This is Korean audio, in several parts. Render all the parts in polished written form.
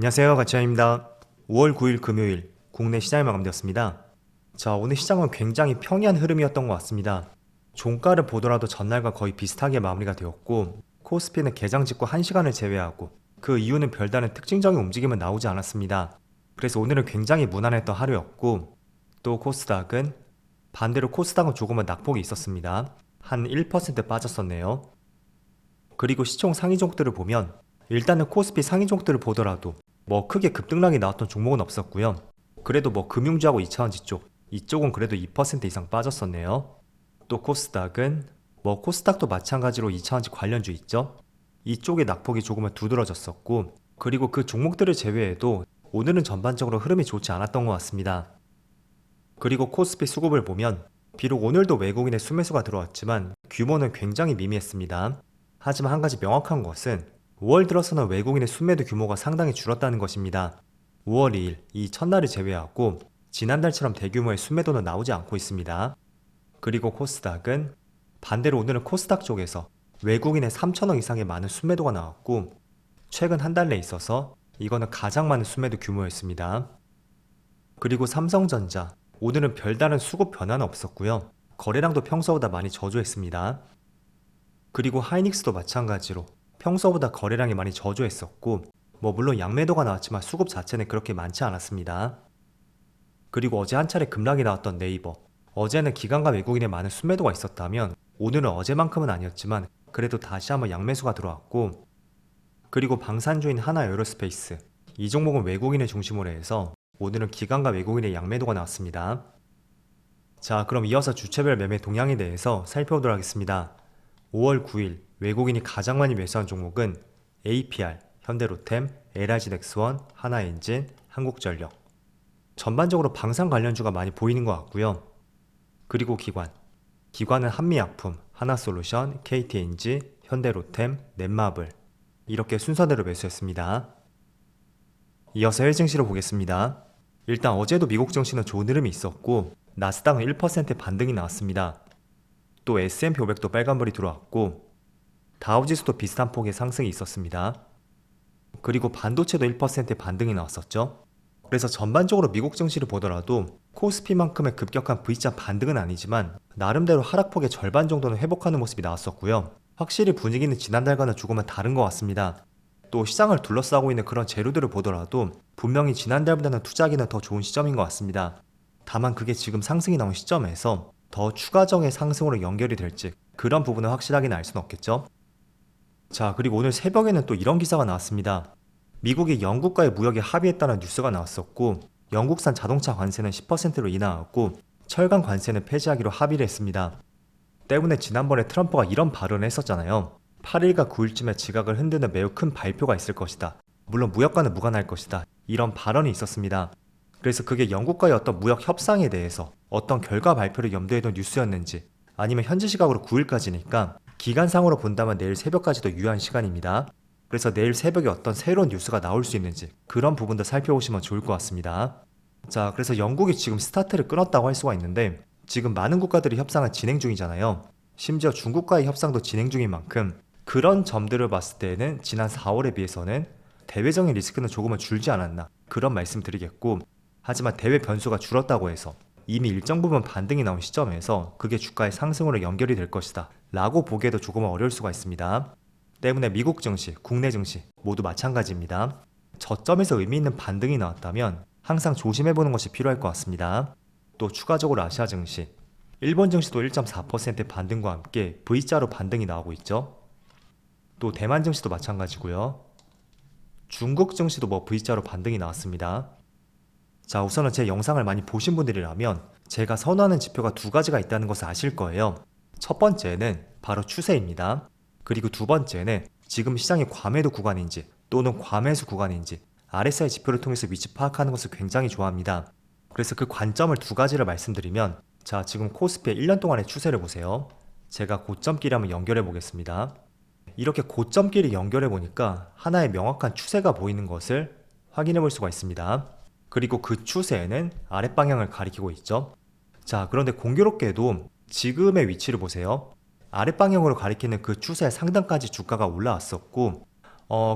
안녕하세요, 가치현입니다. 5월 9일 금요일 국내 시장이 마감되었습니다. 자, 오늘 시장은 굉장히 평이한 흐름이었던 것 같습니다. 종가를 보더라도 전날과 거의 비슷하게 마무리가 되었고, 코스피는 개장 직후 1시간을 제외하고 그 이유는 별다른 특징적인 움직임은 나오지 않았습니다. 그래서 오늘은 굉장히 무난했던 하루였고, 또 반대로 코스닥은 조금은 낙폭이 있었습니다. 한 1% 빠졌었네요. 그리고 시총 상위 종목들을 보면 일단은 코스피 상위 종목들을 보더라도 크게 급등락이 나왔던 종목은 없었고요. 그래도 금융주하고 2차원지 이쪽은 그래도 2% 이상 빠졌었네요. 또 코스닥도 마찬가지로 2차원지 관련주 있죠. 이쪽의 낙폭이 조금은 두드러졌었고, 그리고 그 종목들을 제외해도 오늘은 전반적으로 흐름이 좋지 않았던 것 같습니다. 그리고 코스피 수급을 보면 비록 오늘도 외국인의 순매수가 들어왔지만 규모는 굉장히 미미했습니다. 하지만 한 가지 명확한 것은 5월 들어서는 외국인의 순매도 규모가 상당히 줄었다는 것입니다. 5월 2일 이 첫날을 제외하고 지난달처럼 대규모의 순매도는 나오지 않고 있습니다. 그리고 코스닥은 반대로 오늘은 코스닥 쪽에서 외국인의 3천억 이상의 많은 순매도가 나왔고, 최근 한 달 내에 있어서 이거는 가장 많은 순매도 규모였습니다. 그리고 삼성전자 오늘은 별다른 수급 변화는 없었고요. 거래량도 평소보다 많이 저조했습니다. 그리고 하이닉스도 마찬가지로 평소보다 거래량이 많이 저조했었고, 물론 양매도가 나왔지만 수급 자체는 그렇게 많지 않았습니다. 그리고 어제 한 차례 급락이 나왔던 네이버, 어제는 기관과 외국인의 많은 순매도가 있었다면 오늘은 어제만큼은 아니었지만 그래도 다시 한번 양매수가 들어왔고, 그리고 방산주인 하나에어로스페이스, 이 종목은 외국인을 중심으로 해서 오늘은 기관과 외국인의 양매도가 나왔습니다. 자, 그럼 이어서 주체별 매매 동향에 대해서 살펴보도록 하겠습니다. 5월 9일 외국인이 가장 많이 매수한 종목은 APR, 현대로템, LIG넥스원, 하나엔진, 한국전력. 전반적으로 방산 관련주가 많이 보이는 것 같고요. 그리고 기관은 한미약품, 하나솔루션, KTNG, 현대로템, 넷마블, 이렇게 순서대로 매수했습니다. 이어서 해외 증시를 보겠습니다. 일단 어제도 미국 증시는 좋은 흐름이 있었고, 나스닥은 1% 반등이 나왔습니다. 또 S&P 500도 빨간불이 들어왔고, 다우지수도 비슷한 폭의 상승이 있었습니다. 그리고 반도체도 1% 반등이 나왔었죠. 그래서 전반적으로 미국 증시를 보더라도 코스피만큼의 급격한 V자 반등은 아니지만 나름대로 하락폭의 절반 정도는 회복하는 모습이 나왔었고요. 확실히 분위기는 지난달과는 조금은 다른 것 같습니다. 또 시장을 둘러싸고 있는 그런 재료들을 보더라도 분명히 지난달보다는 투자하기는 더 좋은 시점인 것 같습니다. 다만 그게 지금 상승이 나온 시점에서 더 추가적인 상승으로 연결이 될지 그런 부분은 확실하게는 알 수는 없겠죠. 자, 그리고 오늘 새벽에는 또 이런 기사가 나왔습니다. 미국이 영국과의 무역에 합의했다는 뉴스가 나왔었고, 영국산 자동차 관세는 10%로 인하하고 철강 관세는 폐지하기로 합의를 했습니다. 때문에 지난번에 트럼프가 이런 발언을 했었잖아요. 8일과 9일쯤에 지각을 흔드는 매우 큰 발표가 있을 것이다. 물론 무역과는 무관할 것이다. 이런 발언이 있었습니다. 그래서 그게 영국과의 어떤 무역 협상에 대해서 어떤 결과 발표를 염두에 둔 뉴스였는지, 아니면 현지 시각으로 9일까지니까 기간상으로 본다면 내일 새벽까지도 유효한 시간입니다. 그래서 내일 새벽에 어떤 새로운 뉴스가 나올 수 있는지 그런 부분도 살펴보시면 좋을 것 같습니다. 자, 그래서 영국이 지금 스타트를 끊었다고 할 수가 있는데, 지금 많은 국가들이 협상을 진행 중이잖아요. 심지어 중국과의 협상도 진행 중인 만큼 그런 점들을 봤을 때는 지난 4월에 비해서는 대외적인 리스크는 조금은 줄지 않았나, 그런 말씀 드리겠고, 하지만 대외 변수가 줄었다고 해서 이미 일정 부분 반등이 나온 시점에서 그게 주가의 상승으로 연결이 될 것이다 라고 보기에도 조금은 어려울 수가 있습니다. 때문에 미국 증시, 국내 증시 모두 마찬가지입니다. 저점에서 의미 있는 반등이 나왔다면 항상 조심해보는 것이 필요할 것 같습니다. 또 추가적으로 아시아 증시, 일본 증시도 1.4% 반등과 함께 V자로 반등이 나오고 있죠. 또 대만 증시도 마찬가지고요. 중국 증시도 V자로 반등이 나왔습니다. 자, 우선은 제 영상을 많이 보신 분들이라면 제가 선호하는 지표가 두 가지가 있다는 것을 아실 거예요. 첫 번째는 바로 추세입니다. 그리고 두 번째는 지금 시장이 과매도 구간인지 또는 과매수 구간인지 RSI 지표를 통해서 위치 파악하는 것을 굉장히 좋아합니다. 그래서 그 관점을 두 가지를 말씀드리면, 자, 지금 코스피의 1년 동안의 추세를 보세요. 제가 고점끼리 한번 연결해 보겠습니다. 이렇게 고점끼리 연결해 보니까 하나의 명확한 추세가 보이는 것을 확인해 볼 수가 있습니다. 그리고 그 추세는 아랫방향을 가리키고 있죠. 자, 그런데 공교롭게도 지금의 위치를 보세요. 아랫방향으로 가리키는 그 추세 상단까지 주가가 올라왔었고,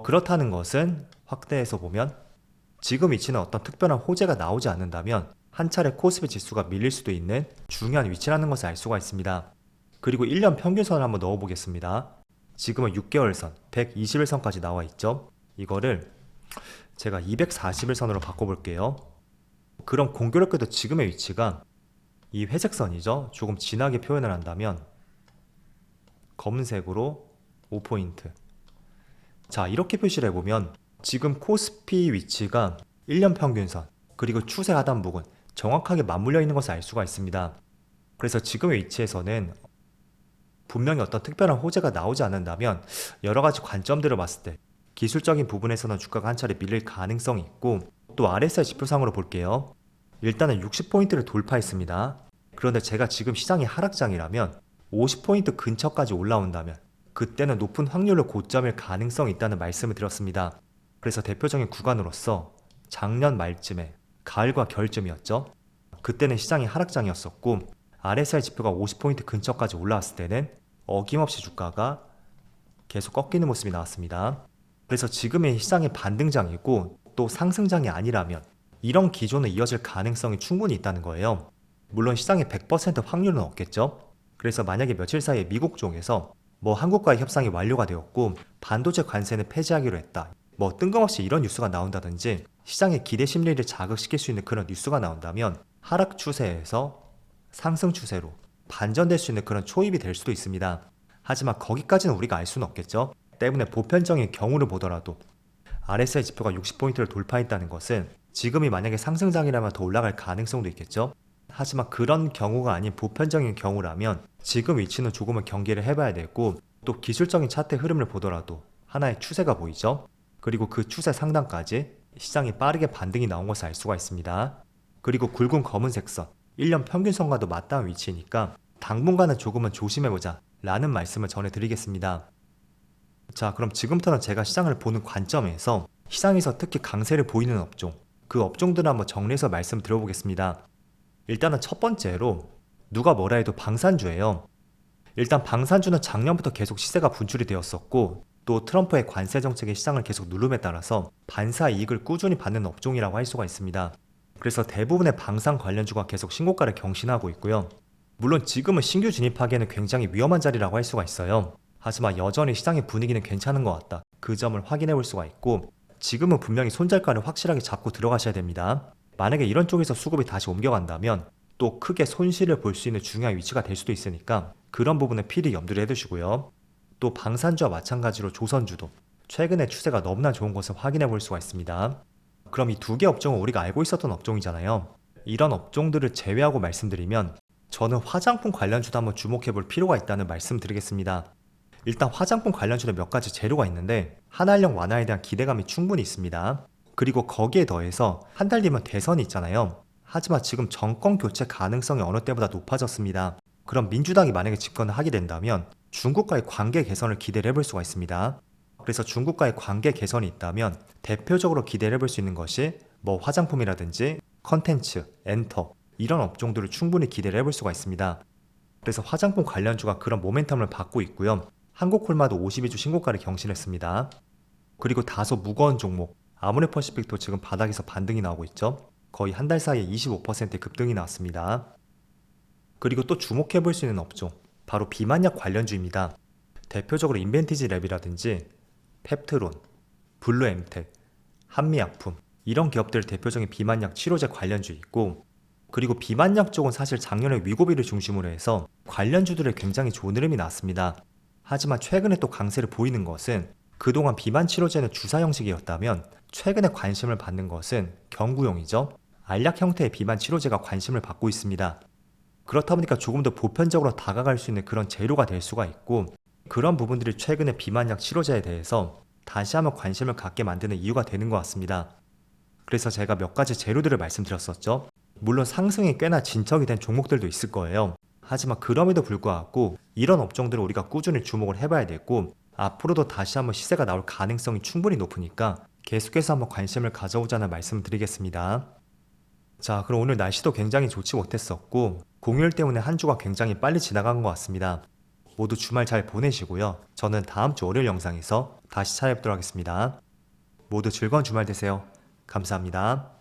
그렇다는 것은 확대해서 보면 지금 위치는 어떤 특별한 호재가 나오지 않는다면 한 차례 코스피 지수가 밀릴 수도 있는 중요한 위치라는 것을 알 수가 있습니다. 그리고 1년 평균선을 한번 넣어보겠습니다. 지금은 6개월선, 120일선까지 나와 있죠. 이거를 제가 240일선으로 바꿔볼게요. 그럼 공교롭게도 지금의 위치가 이 회색선이죠. 조금 진하게 표현을 한다면 검은색으로 5포인트. 자, 이렇게 표시를 해보면 지금 코스피 위치가 1년 평균선 그리고 추세 하단 부근 정확하게 맞물려 있는 것을 알 수가 있습니다. 그래서 지금의 위치에서는 분명히 어떤 특별한 호재가 나오지 않는다면 여러 가지 관점들을 봤을 때 기술적인 부분에서는 주가가 한 차례 밀릴 가능성이 있고, 또 RSI 지표상으로 볼게요. 일단은 60포인트를 돌파했습니다. 그런데 제가 지금 시장이 하락장이라면 50포인트 근처까지 올라온다면 그때는 높은 확률로 고점일 가능성이 있다는 말씀을 드렸습니다. 그래서 대표적인 구간으로서 작년 말쯤에 가을과 겨울쯤이었죠. 그때는 시장이 하락장이었었고 RSI 지표가 50포인트 근처까지 올라왔을 때는 어김없이 주가가 계속 꺾이는 모습이 나왔습니다. 그래서 지금의 시장이 반등장이고 또 상승장이 아니라면 이런 기조는 이어질 가능성이 충분히 있다는 거예요. 물론 시장의 100% 확률은 없겠죠. 그래서 만약에 며칠 사이에 미국 쪽에서 한국과의 협상이 완료가 되었고 반도체 관세는 폐지하기로 했다, 뜬금없이 이런 뉴스가 나온다든지 시장의 기대 심리를 자극시킬 수 있는 그런 뉴스가 나온다면 하락 추세에서 상승 추세로 반전될 수 있는 그런 초입이 될 수도 있습니다. 하지만 거기까지는 우리가 알 수는 없겠죠. 때문에 보편적인 경우를 보더라도 RSI 지표가 60포인트를 돌파했다는 것은 지금이 만약에 상승장이라면 더 올라갈 가능성도 있겠죠. 하지만 그런 경우가 아닌 보편적인 경우라면 지금 위치는 조금은 경계를 해봐야 되고, 또 기술적인 차트 흐름을 보더라도 하나의 추세가 보이죠. 그리고 그 추세 상단까지 시장이 빠르게 반등이 나온 것을 알 수가 있습니다. 그리고 굵은 검은색 선, 1년 평균선과도 맞닿은 위치니까 당분간은 조금은 조심해보자 라는 말씀을 전해드리겠습니다. 자, 그럼 지금부터는 제가 시장을 보는 관점에서 시장에서 특히 강세를 보이는 업종, 그 업종들을 한번 정리해서 말씀드려보겠습니다. 일단은 첫 번째로 누가 뭐라 해도 방산주예요. 일단 방산주는 작년부터 계속 시세가 분출이 되었었고, 또 트럼프의 관세 정책의 시장을 계속 누름에 따라서 반사 이익을 꾸준히 받는 업종이라고 할 수가 있습니다. 그래서 대부분의 방산 관련주가 계속 신고가를 경신하고 있고요. 물론 지금은 신규 진입하기에는 굉장히 위험한 자리라고 할 수가 있어요. 하지만 여전히 시장의 분위기는 괜찮은 것 같다, 그 점을 확인해 볼 수가 있고, 지금은 분명히 손절가를 확실하게 잡고 들어가셔야 됩니다. 만약에 이런 쪽에서 수급이 다시 옮겨간다면 또 크게 손실을 볼 수 있는 중요한 위치가 될 수도 있으니까 그런 부분은 필히 염두를 해두시고요. 또 방산주와 마찬가지로 조선주도 최근에 추세가 너무나 좋은 것을 확인해 볼 수가 있습니다. 그럼 이 두 개 업종은 우리가 알고 있었던 업종이잖아요. 이런 업종들을 제외하고 말씀드리면 저는 화장품 관련주도 한번 주목해 볼 필요가 있다는 말씀 드리겠습니다. 일단 화장품 관련주는 몇 가지 재료가 있는데 한한령 완화에 대한 기대감이 충분히 있습니다. 그리고 거기에 더해서 한 달 뒤면 대선이 있잖아요. 하지만 지금 정권 교체 가능성이 어느 때보다 높아졌습니다. 그럼 민주당이 만약에 집권을 하게 된다면 중국과의 관계 개선을 기대를 해볼 수가 있습니다. 그래서 중국과의 관계 개선이 있다면 대표적으로 기대를 해볼 수 있는 것이 화장품이라든지 컨텐츠, 엔터 이런 업종들을 충분히 기대를 해볼 수가 있습니다. 그래서 화장품 관련주가 그런 모멘텀을 받고 있고요. 한국콜마도 52주 신고가를 경신했습니다. 그리고 다소 무거운 종목 아모레퍼시픽도 지금 바닥에서 반등이 나오고 있죠. 거의 한 달 사이에 25%의 급등이 나왔습니다. 그리고 또 주목해 볼 수 있는 업종, 바로 비만약 관련주입니다. 대표적으로 인벤티지 랩이라든지 펩트론, 블루엠텍, 한미약품 이런 기업들 대표적인 비만약 치료제 관련주 있고, 그리고 비만약 쪽은 사실 작년에 위고비를 중심으로 해서 관련주들에 굉장히 좋은 흐름이 나왔습니다. 하지만 최근에 또 강세를 보이는 것은 그동안 비만 치료제는 주사 형식이었다면 최근에 관심을 받는 것은 경구용이죠. 알약 형태의 비만 치료제가 관심을 받고 있습니다. 그렇다 보니까 조금 더 보편적으로 다가갈 수 있는 그런 재료가 될 수가 있고, 그런 부분들이 최근에 비만약 치료제에 대해서 다시 한번 관심을 갖게 만드는 이유가 되는 것 같습니다. 그래서 제가 몇 가지 재료들을 말씀드렸었죠. 물론 상승이 꽤나 진척이 된 종목들도 있을 거예요. 하지만 그럼에도 불구하고 이런 업종들을 우리가 꾸준히 주목을 해봐야 되고, 앞으로도 다시 한번 시세가 나올 가능성이 충분히 높으니까 계속해서 한번 관심을 가져오자는 말씀을 드리겠습니다. 자, 그럼 오늘 날씨도 굉장히 좋지 못했었고 공휴일 때문에 한 주가 굉장히 빨리 지나간 것 같습니다. 모두 주말 잘 보내시고요. 저는 다음 주 월요일 영상에서 다시 찾아뵙도록 하겠습니다. 모두 즐거운 주말 되세요. 감사합니다.